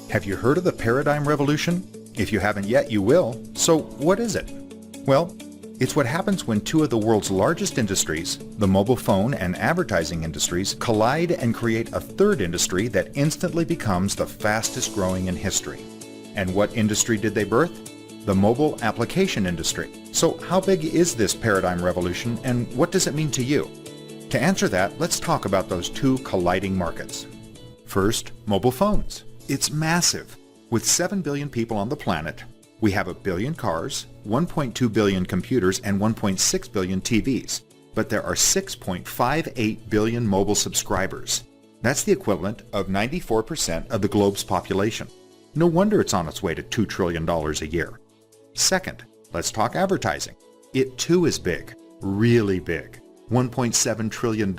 Have you heard of the paradigm revolution? If you haven't yet, you will. So what is it? Well, it's what happens when two of the world's largest industries, the mobile phone and advertising industries, collide and create a third industry that instantly becomes the fastest growing in history. And what industry did they birth? The mobile application industry. So how big is this paradigm revolution and what does it mean to you? To answer that, let's talk about those two colliding markets. First, mobile phones. It's massive. With 7 billion people on the planet, we have 1 billion cars, 1.2 billion computers, and 1.6 billion TVs. But there are 6.58 billion mobile subscribers. That's the equivalent of 94% of the globe's population. No wonder it's on its way to $2 trillion a year. Second, let's talk advertising. It too is big, really big. $1.7 trillion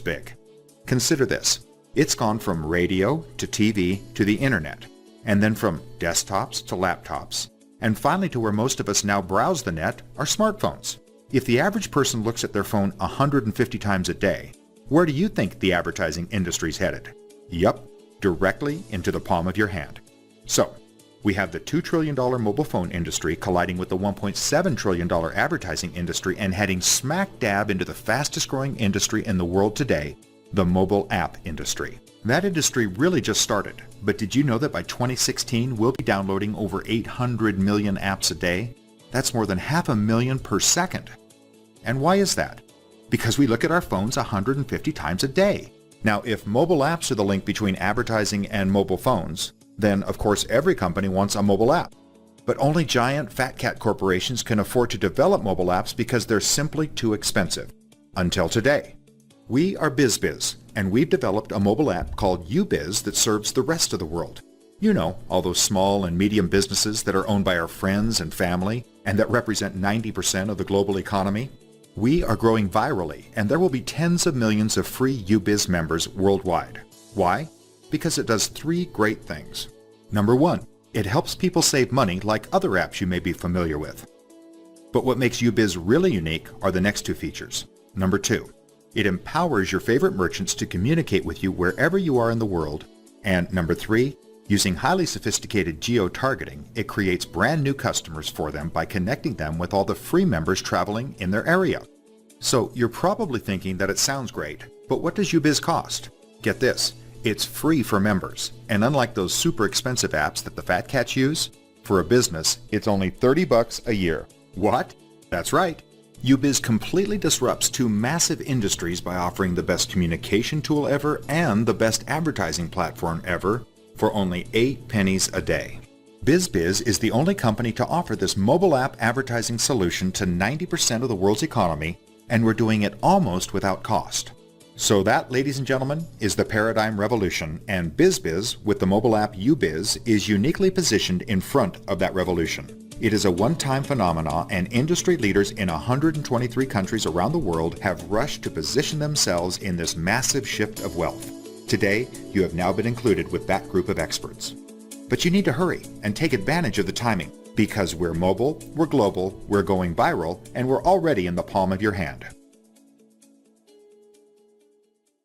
big. Consider this. It's gone from radio to TV to the internet, and then from desktops to laptops, and finally to where most of us now browse the net, our smartphones. If the average person looks at their phone 150 times a day, where do you think the advertising industry's headed? Yup, directly into the palm of your hand. So, we have the $2 trillion mobile phone industry colliding with the $1.7 trillion advertising industry and heading smack dab into the fastest growing industry in the world today, the mobile app industry. That industry really just started, but did you know that by 2016 we'll be downloading over 800 million apps a day? That's more than 500,000 per second. And why is that? Because we look at our phones 150 times a day. Now, if mobile apps are the link between advertising and mobile phones, then of course every company wants a mobile app. But only giant fat cat corporations can afford to develop mobile apps because they're simply too expensive. Until today. We are BizBIZ, and we've developed a mobile app called UBIZ that serves the rest of the world. You know, all those small and medium businesses that are owned by our friends and family and that represent 90% of the global economy. We are growing virally, and there will be tens of millions of free UBIZ members worldwide. Why? Because it does 3 great things. Number 1, it helps people save money like other apps you may be familiar with. But what makes UBIZ really unique are the next 2 features. Number 2, it empowers your favorite merchants to communicate with you wherever you are in the world. And number 3, using highly sophisticated geo-targeting, it creates brand new customers for them by connecting them with all the free members traveling in their area. So you're probably thinking that it sounds great, but what does UBIZ cost? Get this, it's free for members, and unlike those super expensive apps that the fat cats use, for a business, it's only $30 a year. What? That's right. UBIZ completely disrupts 2 massive industries by offering the best communication tool ever and the best advertising platform ever for only 8 pennies a day. BizBIZ is the only company to offer this mobile app advertising solution to 90% of the world's economy, and we're doing it almost without cost. So that, ladies and gentlemen, is the paradigm revolution, and BizBIZ, with the mobile app UBIZ, is uniquely positioned in front of that revolution. It is a one-time phenomenon, and industry leaders in 123 countries around the world have rushed to position themselves in this massive shift of wealth. Today, you have now been included with that group of experts. But you need to hurry and take advantage of the timing, because we're mobile, we're global, we're going viral, and we're already in the palm of your hand.